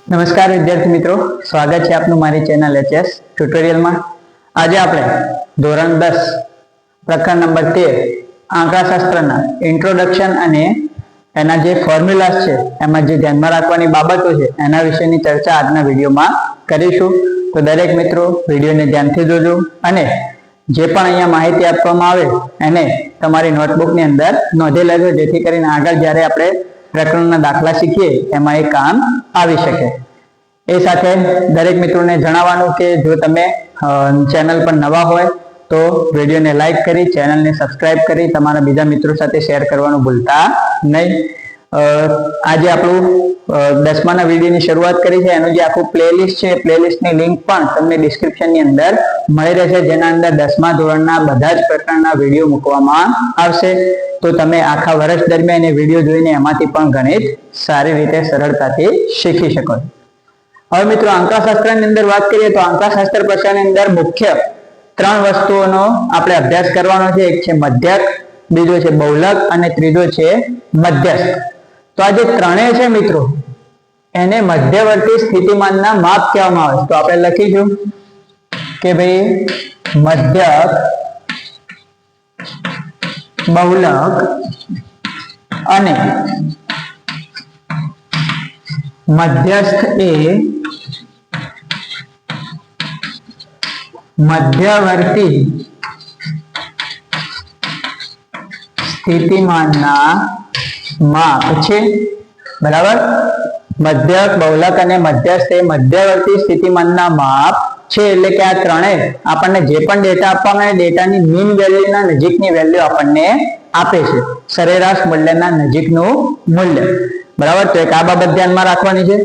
નમસ્કાર વિદ્યાર્થી મિત્રો, સ્વાગત છે આપનું મારી ચેનલ એચએસ ટ્યુટોરિયલમાં। આજે આપણે ધોરણ 10 પ્રકરણ નંબર 13 આંકડાશાસ્ત્રના ઇન્ટ્રોડક્શન અને એના જે ફોર્મ્યુલાસ છે એમાં જે ધ્યાનમાં રાખવાની બાબતો છે એના વિશેની ચર્ચા આજના વિડીયોમાં કરીશું। તો દરેક મિત્રો વિડીયોને ધ્યાનથી જોજો અને જે પણ અહીંયા માહિતી આપવામાં આવે એને તમારી નોટબુકની અંદર નોંધી લેજો, જેથી કરીને આગળ જ્યારે આપણે પ્રકરણના દાખલા શીખીએ એમાં એ કામ આવી શકે। એ સાથે દરેક મિત્રોને જણાવવાનું કે જો તમે ચેનલ પર નવા હોય તો વિડીયોને લાઈક કરી, ચેનલને સબસ્ક્રાઇબ કરી તમારા બીજા મિત્રો સાથે શેર કરવાનું ભૂલતા નહીં। આજે આપણું 10માના વિડીયોની શરૂઆત કરી છે। એનું જે આખું પ્લેલિસ્ટ છે, પ્લેલિસ્ટની લિંક પણ તમને ડિસ્ક્રિપ્શનની અંદર મળી રહેશે, જેના અંદર 10મા ધોરણના બધા જ પ્રકારના વિડીયો મૂકવામાં આવશે। તો તમે આખા વર્ષ દરમિયાન એ વિડીયો જોઈને એમાંથી પણ ગણિત સારી રીતે સરળતાથી શીખી શકો। હવે મિત્રો આંકડાશાસ્ત્રની અંદર વાત કરીએ તો આંકડાશાસ્ત્ર પ્રકારની અંદર મુખ્ય 3 વસ્તુઓનો આપણે અભ્યાસ કરવાનો છે। એક છે મધ્યક, બીજો છે બહુલક અને ત્રીજો છે મધ્યસ્થ। તો આ જે ત્રણેય છે મિત્રો એને મધ્યવર્તી સ્થિતિમાનના માપ કહેવામાં આવે છે। તો આપણે લખીશું કે ભાઈ મધ્યક, બહુલક અને મધ્યસ્થ એ મધ્યવર્તી સ્થિતિમાનના માપ છે, બરાબર। મધ્યક, બહુલક અને મધ્યસ્થ એ મધ્યવર્તી સ્થિતિમાનના માપ છે। એટલે કે આ ત્રણેય આપણને જે પણ ડેટા આપવામાં આવે ડેટાની મીન વેલ્યુના નજીકની વેલ્યુ આપણને આપે છે, સરેરાશ મૂલ્યના નજીકનું મૂલ્ય, બરાબર। તો એક આ બાબત ધ્યાનમાં રાખવાની છે।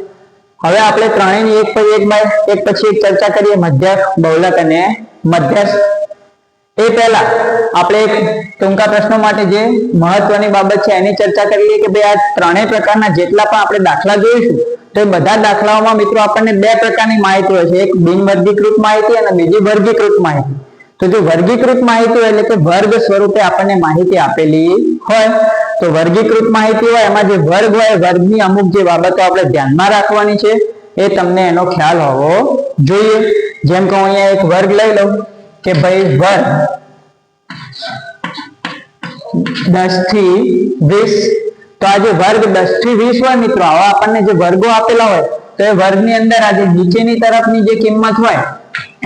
હવે આપણે ત્રણેયની એક પછી એક ચર્ચા કરીએ, મધ્યક, બહુલક અને મધ્યસ્થ। એ પહેલા આપણે એક ટૂંકા પ્રશ્નો માટે જે મહત્વની બાબત છે એની ચર્ચા કરીએ કે ભાઈ આ ત્રણેય પ્રકારના જેટલા પણ આપણે દાખલા જોઈશું તો એ બધા દાખલાઓમાં મિત્રો આપણને બે પ્રકારની માહિતી હોય છે, એક બિનવર્ગીકૃત માહિતી અને બીજી વર્ગીકૃત માહિતી। તો જો વર્ગીકૃત માહિતી હોય એટલે કે વર્ગ સ્વરૂપે આપણને માહિતી આપેલી હોય, તો વર્ગીકૃત માહિતી હોય એમાં જે વર્ગ હોય, વર્ગની અમુક જે બાબતો આપણે ધ્યાનમાં રાખવાની છે એ તમને એનો ખ્યાલ હોવો જોઈએ। જેમ કે અહીંયા એક વર્ગ લઈ લઉં કે ભાઈ વર્ગ 10 થી 20। તો આ જે વર્ગ 10 થી 20 હોય મિત્રો, આવા આપણને જે વર્ગો આપેલા હોય તો એ વર્ગની અંદર આ જે નીચેની તરફની જે કિંમત હોય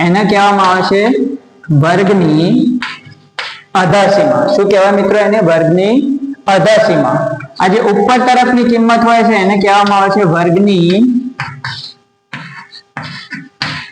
એને કહેવામાં આવે છે વર્ગની અધઃસીમા। શું કહેવાય મિત્રો? એને વર્ગની અધઃસીમા। આ જે ઉપર તરફની કિંમત હોય છે એને કહેવામાં આવે છે વર્ગની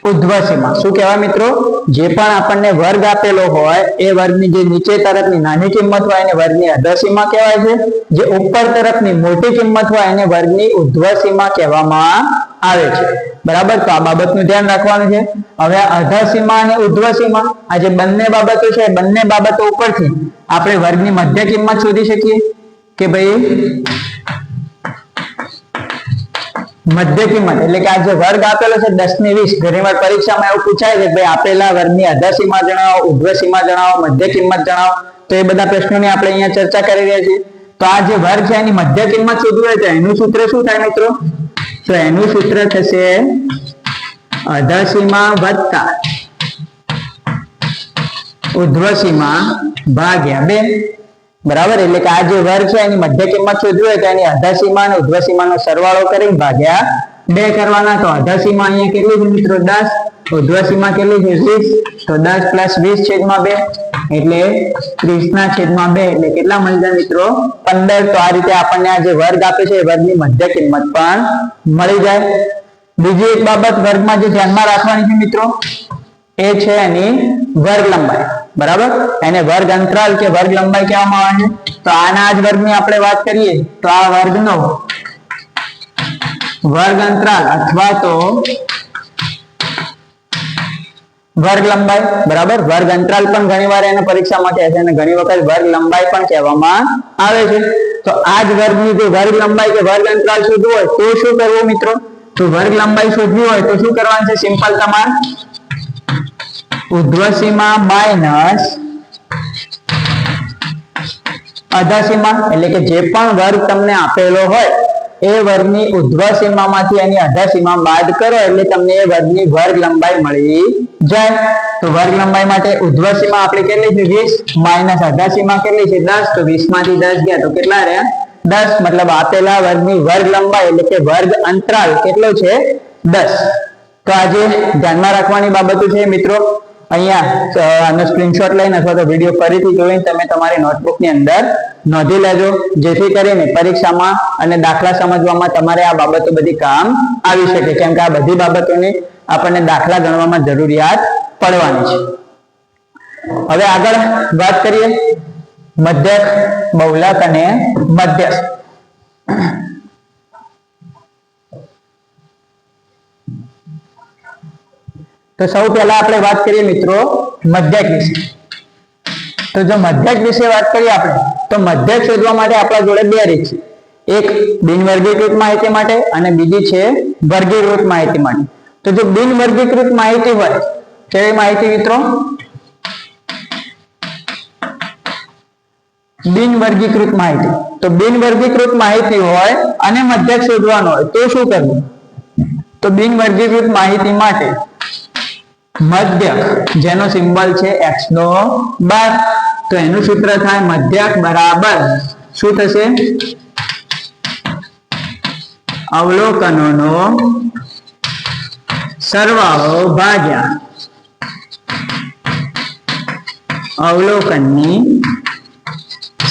ઉર્ધ્વસીમા। શું કહેવાય મિત્રો? જે પણ આપણને વર્ગ આપેલો હોય એ વર્ગની જે નીચે તરફની નાની કિંમત હોય એને વર્ગની અધઃસીમા કહેવાય છે, જે ઉપર તરફની મોટી કિંમત હોય એને વર્ગની ઉર્ધ્વસીમા કહેવામાં આવે છે, બરાબર। તો આ બાબતનું ધ્યાન રાખવાનું છે। હવે અધઃસીમા અને ઉર્ધ્વસીમા આ જે બંને બાબતો છે, બંને બાબતો ઉપરથી આપણે વર્ગની મધ્ય કિંમત શોધી શકીએ કે ભાઈ મધ્ય કિંમત એટલે કે આ જે વર્ગ આપેલો છે 10 ને 20, ઘણીવાર પરીક્ષામાં એવું પૂછાય છે ભાઈ આપેલા વર્ગની અધઃસીમા જણાવો, ઉર્ધ્વસીમા જણાવો, મધ્ય કિંમત જણાવો। તો એ બધા પ્રશ્નોની આપણે અહીંયા ચર્ચા કરી રહ્યા છીએ। તો આ જે વર્ગ છે એની મધ્ય કિંમત શોધવી હોય તો એનું સૂત્ર શું થાય મિત્રો? તો એનું સૂત્ર થશે અધઃસીમા વત્તા ઉર્ધ્વસીમા ભાગ્યા 2, બરાબર। એટલે કે આ જે વર્ગ છે એની મધ્ય કિંમત શોધવી હોય તો એની અધઃસીમા અને ઉર્ધ્વસીમાનો સરવાળો કરી ભાગ્યા 2 કરવાના। તો અધઃસીમા અહીંયા કેટલી છે મિત્રો? 10, ઉર્ધ્વસીમા કેટલી છે? 20। તો 10 + 20/2 એટલે 30/2 એટલે કેટલા મળી જાય મિત્રો? 15। તો આ રીતે આપણને આ જે વર્ગ આપે છે એ વર્ગની મધ્ય કિંમત પણ મળી જાય। બીજી એક બાબત વર્ગમાં જે ધ્યાનમાં રાખવાની છે મિત્રો એ છે એની વર્ગ લંબાઈ, બરાબર। એને વર્ગ અંતરાલ કે વર્ગ લંબાઈ કહેવામાં આવે છે। તો આના જ વર્ગની આપણે વાત કરીએ તો આ વર્ગનો વર્ગ અંતરાલ અથવા તો વર્ગ લંબાઈ, બરાબર। વર્ગ અંતરાલ પણ ઘણીવાર એને પરીક્ષામાં કહે છે અને ઘણી વખત વર્ગ લંબાઈ પણ કહેવામાં આવે છે। તો આ જ વર્ગની જે વર્ગ લંબાઈ કે વર્ગ અંતરાલ શોધવું હોય તો શું કરવું મિત્રો? તો વર્ગ લંબાઈ શોધવી હોય તો શું કરવાનું છે? સિમ્પલ તમારે ઉર્ધ્વસીમા માઇનસ અધઃસીમા એટલે કે જે પણ વર્ગ તમને આપેલો હોય એ વર્ગની ઉધ્વ સીમામાંથી એની અધા સીમા બાદ કરો એટલે તમને એ વર્ગની વર્ગ લંબાઈ મળી જાય. તો વર્ગ લંબાઈ માટે ઉધ્વ સીમા આપણે કેટલી છે 20 માઈનસ અધા સીમા કેટલી છે 10. તો 20 માંથી 10 ગયા તો કેટલા રહ્યા 10. મતલબ આપેલા વર્ગની વર્ગ લંબાઈ એટલે કે વર્ગ અંતરાલ કેટલો છે 10. તો આજે ધ્યાનમાં રાખવાની બાબતો છે મિત્રો. અહીંયા આનો સ્ક્રીનશોટ લઈને અથવા તો વિડીયો ફરીથી જોઈને તમે તમારી નોટબુકની અંદર નોંધી લેજો, જેથી કરીને પરીક્ષામાં અને દાખલા સમજવામાં તમારે આ બાબતો બધી કામ આવી શકે, કેમ કે આ બધી બાબતોની આપણને દાખલા ગણવામાં જરૂરિયાત પડવાની છે. હવે આગળ વાત કરીએ મધ્યક, બહુલક અને મધ્યસ્થ. તો સૌ પહેલા આપણે વાત કરીએ મિત્રો મધ્યક વિશે. તો જો મધ્યક વિશે વાત કરીએ આપણે તો મધ્યક શોધવા માટે આપણા જોડે બે રીત છે. એક બિનવર્ગીકૃત માહિતી માટે અને બીજી છે વર્ગીકૃત માહિતી માટે. તો જો બિનવર્ગીકૃત માહિતી હોય, કેવી માહિતી મિત્રો? બિનવર્ગીકૃત માહિતી. તો બિનવર્ગીકૃત માહિતી હોય અને મધ્યક શોધવાનો હોય તો શું કરવું? તો બિનવર્ગીકૃત માહિતી માટે મધ્યક જેનો સિમ્બોલ છે x², તો એનું સૂત્ર થાય મધ્યક બરાબર શું થશે? અવલોકનોનો સરવાળો ભાગ્યા અવલોકનની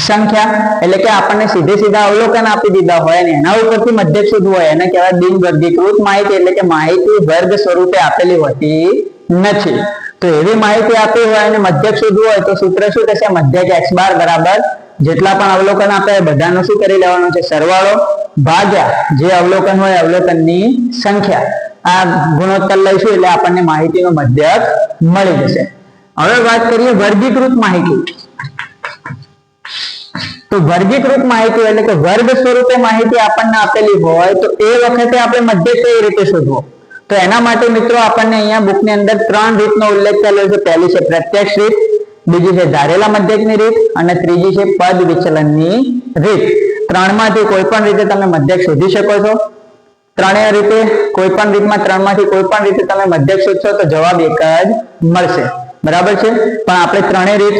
સંખ્યા. એટલે કે આપણને સીધે સીધા અવલોકન આપી દીધા હોય અને એના ઉપરથી મધ્યક શોધવું હોય એને કહેવાય બિનવર્ગીકૃત માહિતી. એટલે કે માહિતી વર્ગ સ્વરૂપે આપેલી હોતી નથી. તો એવી માહિતી આપી હોય અને મધ્યક શોધવું હોય તો સૂત્ર શું થશે? મધ્યક x બાર બરાબર જેટલા પણ અવલોકન આપે બધાનો શું કરી લેવાનો છે? સરવાળો ભાગ્યા જે અવલોકન હોય અવલોકનની સંખ્યા. આ ગુણોત્તર લઈશું એટલે આપણને માહિતીનો મધ્યક મળી જશે. હવે વાત કરીએ વર્ગીકૃત માહિતી. તો વર્ગીકૃત માહિતી એટલે કે વર્ગ સ્વરૂપે માહિતી આપણને આપેલી હોય તો એ વખતે આપણે મધ્યક કઈ રીતે શોધવો? તો એના માટે મિત્રો આપણને અહીંયા બુકની અંદર 3 રીતનો ઉલ્લેખ કરેલો છે. પહેલી છે પ્રત્યક્ષ રીત, બીજી છે ધારેલા મધ્યકની રીત અને ત્રીજી છે પદ વિચલનની રીત. ત્રણમાંથી કોઈ પણ રીતે તમે મધ્યક શોધી શકો છો. ત્રણેય રીતે કોઈ પણ રીતમાં ત્રણમાંથી કોઈ પણ રીતે તમે મધ્યક શોધશો તો જવાબ એક જ મળશે. બરાબર છે? પણ આપણે ત્રણેય રીત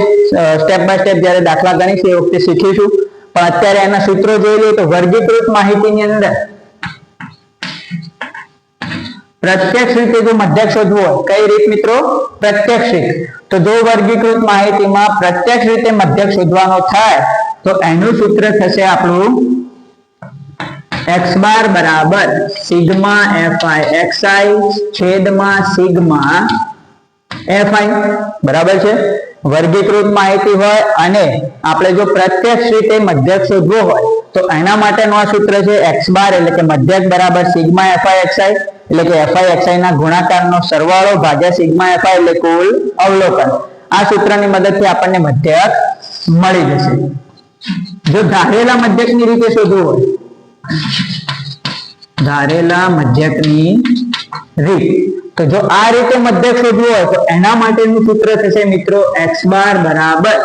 સ્ટેપ બાય સ્ટેપ જ્યારે દાખલા ગણીશું એ વખતે શીખીશું. પણ અત્યારે એના સૂત્રો જોઈ લઈએ તો વર્ગીકૃત માહિતીની અંદર પ્રત્યક્ષ રીતે જો મધ્યક શોધવું હોય, કઈ રીત મિત્રો? પ્રત્યક્ષ રીત. તો જો વર્ગીકૃત માહિતીમાં પ્રત્યક્ષ રીતે મધ્યક શોધવાનો થાય તો એનું સૂત્ર થશે આપણું x બાર બરાબર સિગ્મા fi xi છેદમાં સિગ્મા fi. બરાબર છે? વર્ગીકૃત માહિતી હોય અને આપણે જો પ્રત્યક્ષ રીતે મધ્યક શોધવો હોય તો એના માટેનું આ સૂત્ર છે x બાર એટલે કે મધ્યક બરાબર સિગ્મા fi xi એટલે કે fi xi ના ગુણાકારનો સરવાળો ભાગ્યા સિગ્મા fi એટલે કુલ અવલોકન. આ સૂત્રની મદદથી આપણને મધ્યક મળી જશે. જો ધારેલા મધ્યકની રીતે શોધવું હોય, ધારેલા મધ્યકની રીત, તો જો આ રીતે મધ્યક શોધવું હોય તો એના માટેનું સૂત્ર થશે મિત્રો x બાર બરાબર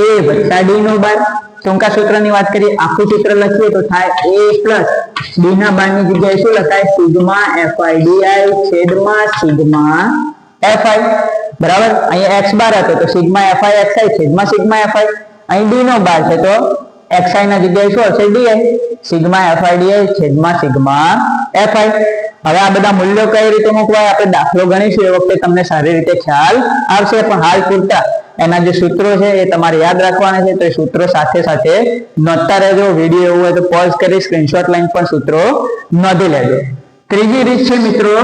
a વત્તા d નો બાર. ટૂંકા સૂત્રની વાત કરીએ, આખું સૂત્ર લખીએ તો થાય a પ્લસ d ના બારની જગ્યાએ શું લખાય? સિગ્મા fi di છેદમાં સિગ્મા fi. બરાબર? અહીંયા x બાર હતો તો સિગ્મા fi xi છેદમાં સિગ્મા fi. અહીં d નો બાર છે તો xi ના જગ્યાએ શું હશે? di સિગ્મા fi di છેદમાં સિગ્મા fi. હવે આ બધા મૂલ્યો કઈ રીતે મૂકવાય આપણે દાખલો ગણીશું એ વખતે તમને સારી રીતે ખ્યાલ આવશે. પણ હાલ પૂરતા એના જે સૂત્રો છે એ તમારે યાદ રાખવાના છે. તો એ સૂત્રો સાથે સાથે નોંધતા રહેજો. વિડીયો એવું હોય તો પોઝ કરી સ્ક્રીનશોટ લઈને પણ સૂત્રો નોંધી લેજો. ત્રીજી રીત છે મિત્રો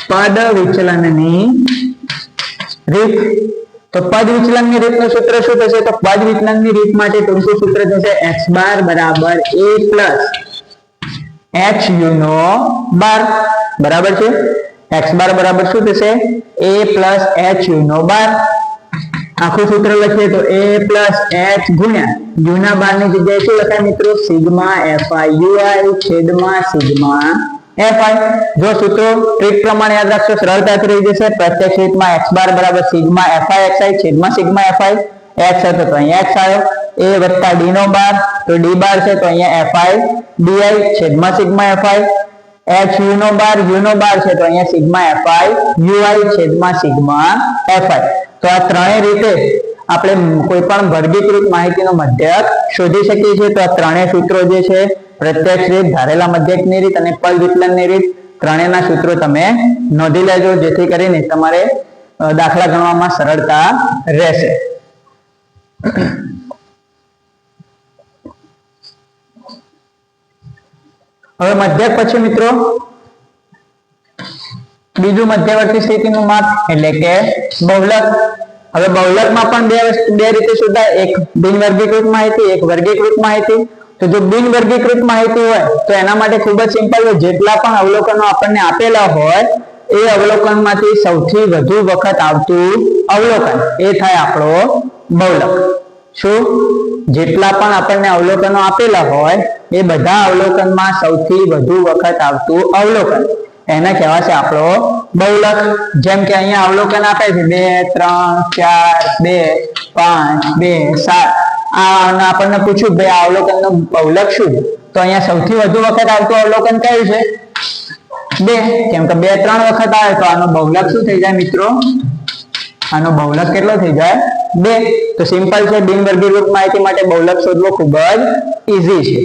પદ વિચલનની રીત. તો પદ વિચલનની રીતનું સૂત્ર શું થશે? તો પદ વિચલનની રીત માટે ટૂંકું સૂત્ર થશે x બાર બરાબર a પ્લસ hu નો બાર. બરાબર છે? x બાર બરાબર શું થશે? a પ્લસ hu નો બાર. આખું સૂત્ર લખીએ તો a પ્લસ h ગુણ્યા u ના બાર ની જગ્યાએ શું લખાય મિત્રો? સિગ્મા fi ui છેદમાં સિગ્મા fi. જો સૂત્રો ટ્રીક પ્રમાણે યાદ રાખશો સરળતાથી રહી જશે. પ્રત્યક્ષ રીતમાં x બાર બરાબર સિગ્મા fi xi છેદમાં સિગ્મા fi x હતો તો અહીંયા x આવ્યો, a વત્તા d નો બાર તો d બાર છે તો અહીંયા fi di છેદમાં સિગ્મા fi, h u નો બાર છે તો અહીંયા સિગ્મા fi ui છેદમાં સિગ્મા fi. તો આ ત્રણેય રીતે આપણે કોઈ પણ વર્ગીકૃત માહિતીનો મધ્યક શોધી શકીએ છીએ. તો આ ત્રણેય સૂત્રો જે છે, પ્રત્યક્ષ રીત, ધારેલા મધ્યકની રીત અને પદ વિકલનની રીત, ત્રણેયના સૂત્રો તમે નોંધી લેજો, જેથી કરીને તમારે દાખલા ગણવામાં સરળતા રહેશે. હવે મધ્યક પછી મિત્રો બીજું મધ્યવર્તી સ્થિતિનું માપ એટલે કે બહુલક. હવે બહુલકમાં પણ બે રીતે શોધાય, એક બિન વર્ગીકૃત માહિતી, એક વર્ગીકૃત માહિતી. તો જો બિન વર્ગીકૃત માહિતી હોય તો એના માટે ખૂબ જ સિમ્પલ છે. જેટલા પણ અવલોકનો આપણને આપેલા હોય એ અવલોકનમાંથી સૌથી વધુ વખત આવતું અવલોકન એ થાય આપણો બહુલક. શું? જેટલા પણ આપણને અવલોકનો આપેલા હોય એ બધા અવલોકનમાં સૌથી વધુ વખત આવતું અવલોકન એને કહેવાશે આપણો બહુલક. જેમ કે અહીંયા અવલોકન આપે છે 2 3 4 2 5 2 7. આ આપણને પૂછ્યું ભાઈ આ અવલોકનનો બહુલક શું? તો અહીંયા સૌથી વધુ વખત આવતું અવલોકન કયું છે? 2. કેમ કે 2 3 વખત આવે તો આનો બહુલક શું થઈ જાય મિત્રો? આનો બહુલક કેટલો થઈ જાય? 2. તો સિમ્પલ છે. બિન વર્ગીકૃત માહિતી માટે બહુલક શોધવો ખૂબ જ ઈઝી છે.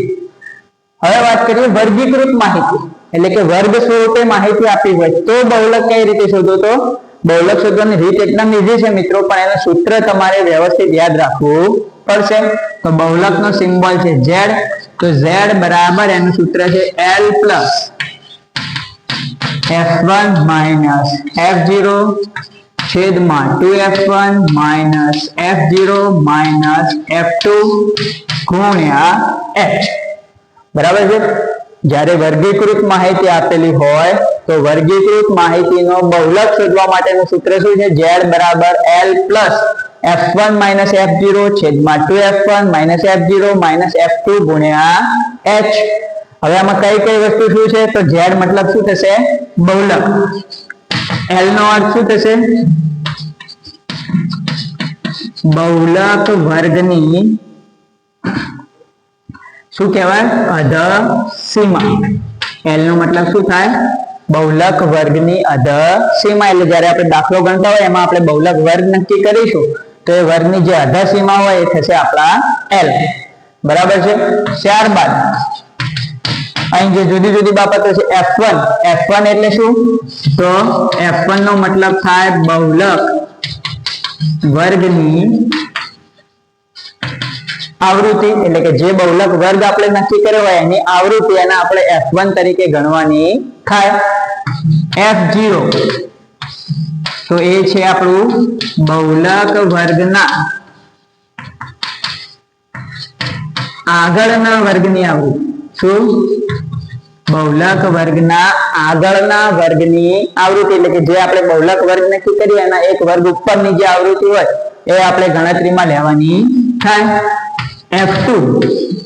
હવે વાત કરીએ વર્ગીકૃત માહિતી, એટલે કે વર્ગ સ્વરૂપે માહિતી આપી હોય તો બહુલક કઈ રીતે શોધો? તો બહુલક શોધવાની રીત એકદમ ઈઝી છે મિત્રો, પણ એનું સૂત્ર તમારે વ્યવસ્થિત યાદ રાખવું પડશે. તો બહુલકનો સિમ્બોલ છે z. તો z બરાબર એનું સૂત્ર છે l plus f1 minus f0 છેદમાં 2f1 minus f0 minus f2 ગુણ્યા h. બરાબર છે. જ્યારે વર્ગીકૃત માહિતી આપેલી હોય તો વર્ગીકૃત માહિતીનો બહુલક શોધવા માટેનું સૂત્ર શું છે? z બરાબર l plus f1 minus f0 છેદમાં 2f1 minus f0 minus f2 ગુણ્યા h. હવે આમાં કઈ કઈ વસ્તુ શું છે? તો z મતલબ શું થશે? બહુલક. l નો અર્થ શું થશે? બહુલક વર્ગની શું કહેવાય? અધસીમા. l નો મતલબ શું થાય? બહુલક વર્ગની અધસીમા. એટલે જ્યારે આપણે દાખલો ગણતા હોય એમાં આપણે બહુલક વર્ગ નક્કી કરીશું તો એ વર્ગની જે અધસીમા હોય એ થશે આપણા l. બરાબર છે. ત્યારબાદ અહીં જે જુદી જુદી બાબતો છે f1. f1 એટલે શું? તો f1 નો મતલબ થાય બહુલક વર્ગની આવૃત્તિ. એટલે કે જે બહુલક વર્ગ આપણે નક્કી કર્યો હોય એની આવૃત્તિ એને આપણે f1 તરીકે ગણવાની થાય. f0 તો એ છે આપણું બહુલક વર્ગના આગળના વર્ગની આવૃત્તિ. શું? બહુલક વર્ગના આગળના વર્ગની આવૃત્તિ. એટલે કે જે આપણે બહુલક વર્ગ નક્કી કરીએ એના એક વર્ગ ઉપરની જે આવૃત્તિ હોય એ આપણે ગણતરીમાં લેવાની થાય. f2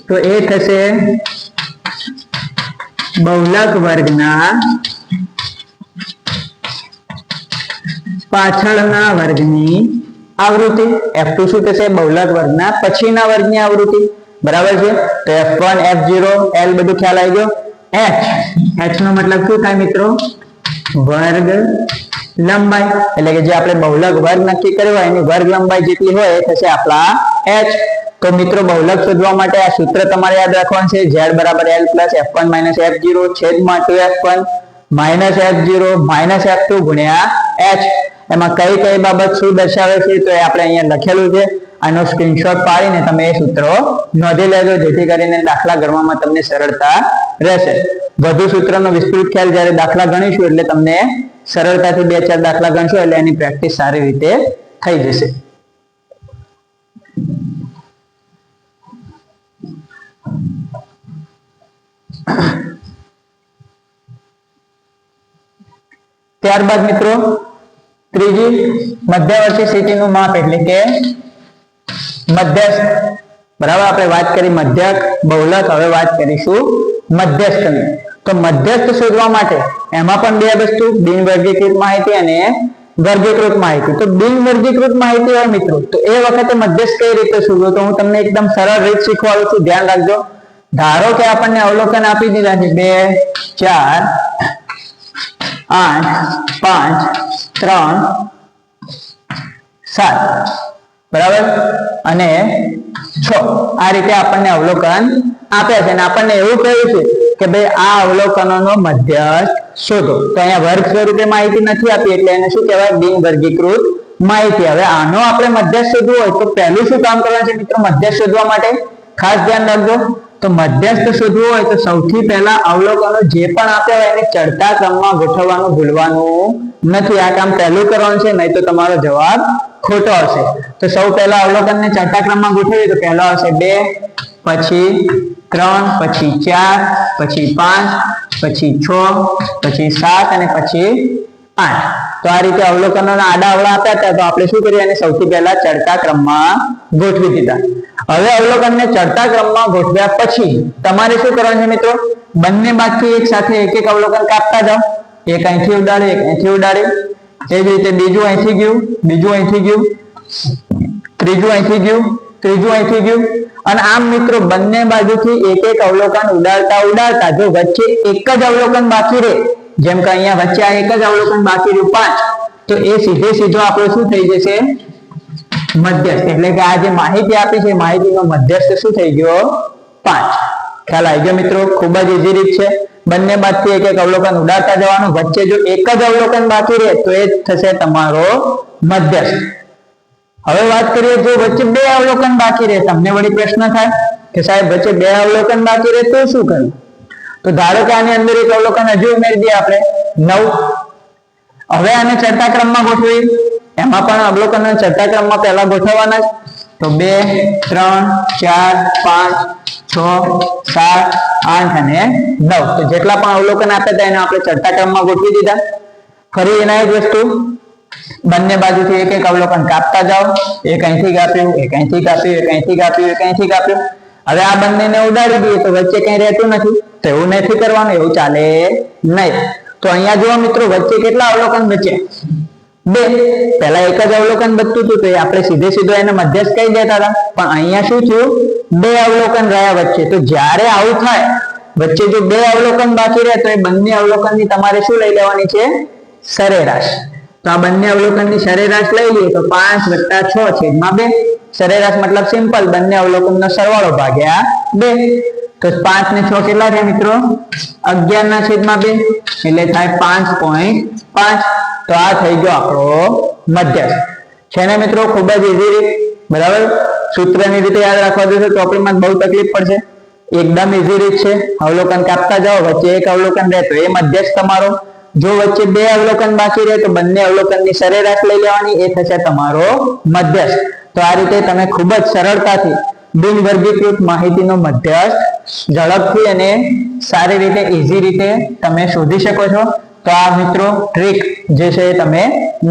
તો એ થશે બહુલક વર્ગના પાછળના વર્ગની આવૃત્તિ. f2 શું થશે? બહુલક વર્ગના પછીના વર્ગની આવૃત્તિ. બરાબર છે. તો f1 f0 l બધું ખ્યાલ આવી ગયો. h નો મતલબ શું થાય મિત્રો? વર્ગ લંબાઈ. એટલે કે જે આપણે બહુલક વર્ગ નક્કી કર્યો હોય એની વર્ગ લંબાઈ જેટલી હોય એ થશે આપણા h. તો મિત્રો બહુલક શોધવા માટે આ સૂત્ર તમારે યાદ રાખવાનું છે. z બરાબર l plus f1 minus f0 છેદમાં 2f1 minus f0 minus f2 ગુણ્યા h. એમાં કઈ કઈ બાબત શું દર્શાવે છે તો એ આપણે અહીંયા લખેલું છે. આનો સ્ક્રીનશોટ પાડીને તમે એ સૂત્રો નોંધી લેજો, જેથી કરીને દાખલા ગણવામાં તમને સરળતા રહેશે. વધુ સૂત્રનો વિસ્તૃત ખ્યાલ જ્યારે દાખલા ગણીશું એટલે તમને સરળતાથી 2-4 દાખલા ગણશો એટલે એની પ્રેક્ટિસ સારી રીતે થઈ જશે. ત્યારબાદ મિત્રો ત્રીજી મધ્યવર્તી સ્થિતિનું માપ એટલે કે મધ્યસ્થ. બરાબર, આપણે વાત કરી મધ્યક, બહુલક. હવે વાત કરીશું મધ્યસ્થની. તો મધ્યસ્થ શોધવા માટે એમાં પણ બે વસ્તુ, બિન વર્ગીકૃત માહિતી અને વર્ગીકૃત માહિતી. તો બિન વર્ગીકૃત માહિતી હોય મિત્રો, તો એ વખતે મધ્યસ્થ કઈ રીતે શોધવો, તો હું તમને એકદમ સરળ રીત શીખવાડું છું, ધ્યાન રાખજો. ધારો કે આપણને અવલોકન આપી દીધા છે 2 4 8 5 3 7 બરાબર અને 6 આ રીતે આપણને અવલોકન આપ્યા છે અને આપણને એવું કહ્યું છે કે ભાઈ આ અવલોકનોનો મધ્યસ્થ શોધો. તો અહીંયા વર્ગ સ્વરૂપે માહિતી નથી આપી એટલે એને શું કહેવાય, બિન વર્ગીકૃત માહિતી. હવે આનો આપણે મધ્યસ્થ શોધવું હોય તો પહેલું શું કામ કરવાનું છે મિત્રો, મધ્યસ્થ શોધવા માટે ખાસ ધ્યાન રાખજો. તો મધ્યસ્થ શોધવું હોય તો સૌથી પહેલા અવલોકનો જે પણ આપ્યા હોય એને ચડતા ક્રમમાં ગોઠવવાનું ભૂલવાનું નથી. આ કામ પહેલું કરવાનું છે, નહીં તો તમારો જવાબ ખોટો આવશે. તો સૌ પહેલા અવલોકનને ચડતા ક્રમમાં ગોઠવીએ તો પહેલો આવશે 2, પછી 3, પછી 4, પછી 5, પછી 6, પછી 7 અને પછી 8. તો આ રીતે અવલોકનોના આડા અવળા આપ્યા હતા, તો આપણે શું કરીએ, એને સૌથી પહેલા ચડતા ક્રમમાં ગોઠવી દીધા. હવે અવલોકનને ચડતા ક્રમમાં ગોઠવ્યા પછી તમારે શું કરવાનું છે મિત્રો, બંને બાજુથી એક સાથે એક અવલોકન કાપતા જાઓ. એક અહીંથી ઉડાડે, એક અહીંથી ઉડાડે. એ જ રીતે બીજું અહીંથી ગયું, બીજું અહીંથી ગયું, ત્રીજું અહીંથી ગયું, ત્રીજું અહીંથી ગયું. અને આમ મિત્રો બંને બાજુથી એક અવલોકન ઉડાડતા ઉડાડતા જો વચ્ચે એક જ અવલોકન બાકી રહે, જેમ કે અહીંયા વચ્ચે આ એક જ અવલોકન બાકી રહ્યું 5, તો એ સીધો આપણો શું થઈ જશે, મધ્યસ્થ. એટલે કે આ જે માહિતી આપી છે માહિતીનો મધ્યસ્થ શું થઈ ગયો, 5. ખ્યાલ આવી ગયો મિત્રો, ખૂબ જ ઈઝી રીત છે. બંને બાજુથી એક અવલોકન ઉડાડતા જવાનું, વચ્ચે જો એક જ અવલોકન બાકી રહે તો એ થશે તમારો મધ્યસ્થ. હવે વાત કરીએ જો વચ્ચે 2 અવલોકન બાકી રહે, તમને વળી પ્રશ્ન થાય કે સાહેબ વચ્ચે 2 અવલોકન બાકી રહે તો શું કરવું. તો ધારો કે આની અંદર એક અવલોકન હજુ ઉમેરી દઈએ આપણે 9. હવે આને ચડતા ક્રમમાં ગોઠવીએ, એમાં પણ અવલોકનો ચડતા ક્રમમાં પહેલા ગોઠવવાના. તો 2 3 4 5 6 7 8 અને 9. તો જેટલા પણ અવલોકન આપ્યા હતા એને આપણે ચડતા ક્રમમાં ગોઠવી દીધા. ફરી એના જ વસ્તુ, બંને બાજુથી એક અવલોકન કાપતા જાઓ. એક અહીંથી કાપ્યું, એક અહીંથી કાપ્યું, એક અહીંથી કાપ્યું, એક અહીંથી કાપ્યું. હવે આ બંનેને ઉડાડી દઈએ તો વચ્ચે કઈ રહેતું નથી, તો એવું નથી કરવાનું, એવું ચાલે નહીં. તો અહીંયા જુઓ મિત્રો, વચ્ચે કેટલા અવલોકન બચ્યા, 2. પહેલા એક જ અવલોકન બચતું હતું તો આપણે સીધો એને મધ્યસ્થ કહી દેતા હતા, પણ અહીંયા શું થયું, 2 અવલોકન રહ્યા વચ્ચે. તો જ્યારે આવું થાય, વચ્ચે જો 2 અવલોકન બાકી રહે તો એ બંને અવલોકનની તમારે શું લઈ લેવાની છે, સરેરાશ. તો આ બંને અવલોકનની સરેરાશ લઈ લઈએ તો 5 + 6/2. સરેરાશ મતલબ સિમ્પલ, બંને અવલોકનનો સરવાળો ભાગ્યા 2. તો 5 ને 6 કેટલા થયા મિત્રો, 11/2, એટલે થાય 5.5. તો આ થઈ ગયો આપણો મધ્યસ્થ. છે ને મિત્રો, ખૂબ જ ઈઝી રીત, બરાબર. સૂત્રની રીતે યાદ રાખવા દેશો તો આપણી માં બહુ તકલીફ પડશે. એકદમ ઈઝી રીત છે. અવલોકન કાપતા જાઓ, વચ્ચે એક અવલોકન રહે તો એ મધ્યસ્થ તમારો. જો વચ્ચે 2 અવલોકન બાકી રહે તો બંને અવલોકનની સરેરાશ લઈ લેવાની, એ થશે તમારો મધ્યસ્થ. તો આ રીતે તમે ખૂબ જ સરળતાથી બિન વર્ગીકૃત માહિતીનો મધ્યસ્થ ઝડપથી અને સારી રીતે ઈઝી રીતે તમે શોધી શકો છો. તો આ મિત્રો ટ્રીક જે છે એ તમે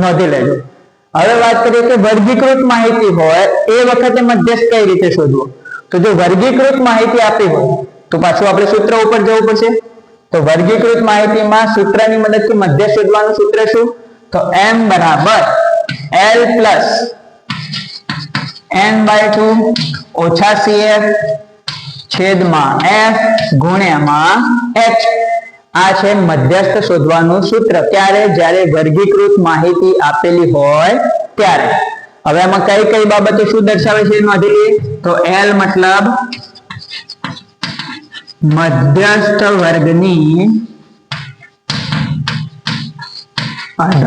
નોંધી લેજો. હવે વાત કરીએ કે વર્ગીકૃત માહિતી હોય એ વખતે મધ્યસ્થ કઈ રીતે શોધવો. તો જો વર્ગીકૃત માહિતી આપી હોય તો પાછું આપણે સૂત્ર ઉપર જવું પડશે. તો વર્ગીકૃત માહિતીમાં સૂત્રની મદદથી મધ્યસ્થ શોધવાનું સૂત્ર શું, તો m બરાબર l પ્લસ n/2 ઓછા cf છેદમાં f ગુણ્યામાં h. આ છે મધ્યસ્થ શોધવાનું સૂત્ર. ક્યારે, જ્યારે વર્ગીકૃત માહિતી આપેલી હોય ત્યારે. હવે આમાં કઈ કઈ બાબતો શું દર્શાવે છે નોંધી લઈએ. તો l મતલબ મધ્યસ્થ વર્ગની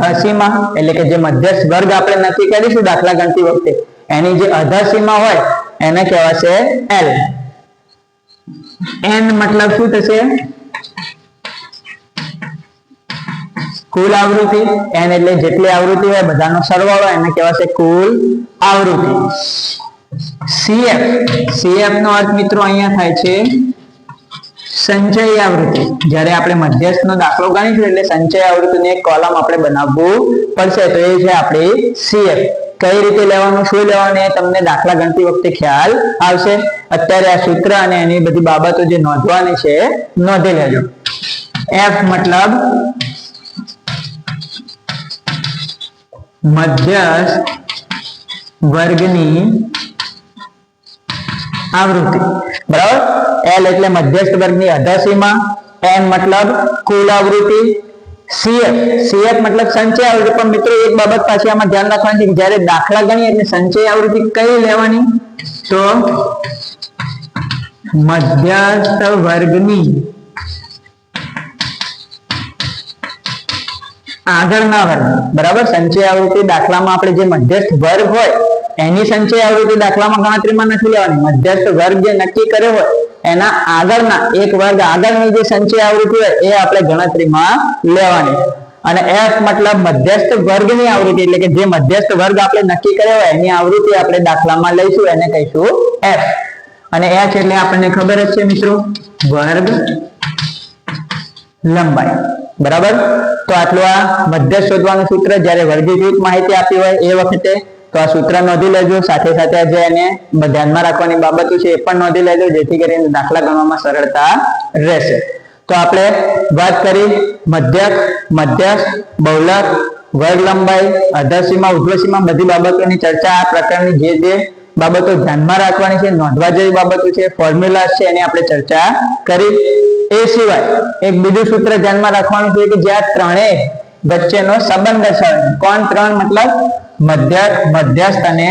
અધસીમા, એટલે કે જે મધ્યસ્થ વર્ગ આપણે નક્કી કરીશું દાખલા ગણતી વખતે એની જે અધસીમા હોય એને કહેવાશે l. n મતલબ શું થશે, કુલ આવૃત્તિ. n એટલે જેટલી આવૃત્તિ હોય બધાનો સરવાળો, એને કહેવાશે કુલ આવૃત્તિ. cf નો અર્થ મિત્રો અહીંયા થાય છે સંચય આવૃત્તિ. જ્યારે આપણે મધ્યસ્થ નો દાખલો ગણીશું એટલે સંચય આવૃત્તિની એક કોલમ આપણે બનાવવું પડશે. તો એ છે આપણી cf. કઈ રીતે લેવાનું, શું લેવાનું એ તમને દાખલા ગણતી વખતે ખ્યાલ આવશે. અત્યારે આ સૂત્ર અને એની બધી બાબતો જે નોંધવાની છે નોંધી લેજો. f મતલબ મધ્યસ્થ વર્ગની આવૃત્તિ, બરાબર. L એટલે મધ્યસ્થ વર્ગની અધસીમા, M મતલબ કુલ આવૃત્તિ, CF મતલબ સંચય આવૃત્તિ. પણ મિત્રો એક બાબત પાછી આમાં ધ્યાન રાખવાની છે કે જ્યારે દાખલા ગણીએ એટલે સંચય આવૃત્તિ કઈ લેવાની, તો મધ્યસ્થ વર્ગની આગળના વર્ગ, બરાબર. સંચય આવૃત્તિ દાખલામાં આપણે જે મધ્યસ્થ વર્ગ હોય એની સંચય આવૃત્તિ દાખલામાં ગણતરીમાં નથી લેવાની. મધ્યસ્થ વર્ગ જે નક્કી કર્યો હોય એના આગળના એક વર્ગ આગળની જે સંચય આવૃત્તિ હોય એ આપણે ગણતરીમાં લેવાની. અને F મતલબ મધ્યસ્થ વર્ગની આવૃત્તિ, એટલે કે જે મધ્યસ્થ વર્ગ આપણે નક્કી કર્યો હોય એની આવૃત્તિ આપણે દાખલામાં લઈશું, એને કહીશું F. અને H એટલે આપણને ખબર જ છે મિત્રો, વર્ગ લંબાઈ, બરાબર. તો આટલું આ મધ્યસ્થ શોધવાનું સૂત્ર જ્યારે વર્ગીકૃત માહિતી આપી હોય એ વખતે તો આ સૂત્ર નોંધી લેજો. સાથે સાથે જે એને ધ્યાનમાં રાખવાની બાબતો છે એ પણ નોંધી લેજો, જેથી કરીને દાખલા ગણવામાં સરળતા રહેશે. તો આપણે વાત કરી મધ્યક, મધ્યસ્થ, બહુલક, વર્ગ લંબાઈ, અધસીમા, ઉર્ધ્વસીમા, બધી બાબતોની ચર્ચા. આ પ્રકારની જે બાબતો ધ્યાનમાં રાખવાની છે, નોંધવા જેવી બાબતો છે, ફોર્મ્યુલા છે, એની આપણે ચર્ચા કરી. એ સિવાય એક બીજું સૂત્ર ધ્યાનમાં રાખવાનું છે કે જ્યાં ત્રણેય વચ્ચેનો સંબંધ દર્શાવે. કોણ ત્રણ? મતલબ મધ્યક, મધ્યસ્થ અને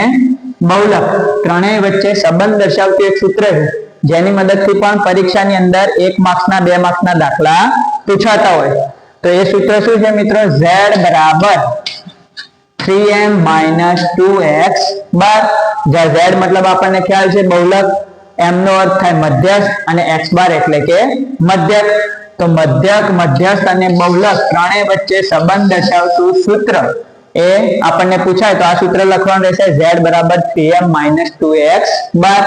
બહુલક, ત્રણેય વચ્ચે સંબંધ દર્શાવતું એક સૂત્ર છે, જેની મદદથી પણ પરીક્ષાની અંદર 1 માર્ક્સના 2 માર્ક્સના દાખલા પૂછાતા હોય. તો એ સૂત્ર શું છે મિત્રો? Z બરાબર 3m - 2x બાર. જ્યાં Z મતલબ આપણને ખ્યાલ છે બહુલક, M નો અર્થ થાય મધ્યસ્થ અને x બાર એટલે કે મધ્યક. તો મધ્યક, મધ્યસ્થ અને બહુલક ત્રણેય વચ્ચે સંબંધ દર્શાવતું સૂત્ર એ આપણને પૂછાય તો આ સૂત્ર લખવાનું રહેશે Z બરાબર 3m - 2x બાર.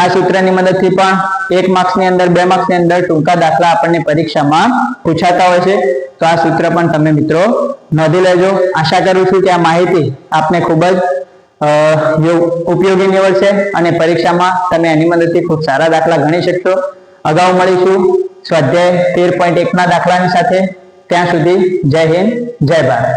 આ સૂત્રની મદદથી પણ 1 માર્ક્સની અંદર 2 માર્ક્સની અંદર ટૂંકા દાખલા આપણને પરીક્ષામાં પૂછાતા હોય છે. તો આ સૂત્ર પણ તમે મિત્રો નોંધી લેજો. આશા કરું છું કે આ માહિતી આપને ખૂબ જ ઉપયોગી નીવડશે અને પરીક્ષામાં તમે એની મદદથી ખૂબ સારા દાખલા ગણી શકશો. અગાઉ મળીશું સ્વાધ્યાય 13.1 ના દાખલાની સાથે. ત્યાં સુધી જય હિન્દ, જય ભારત.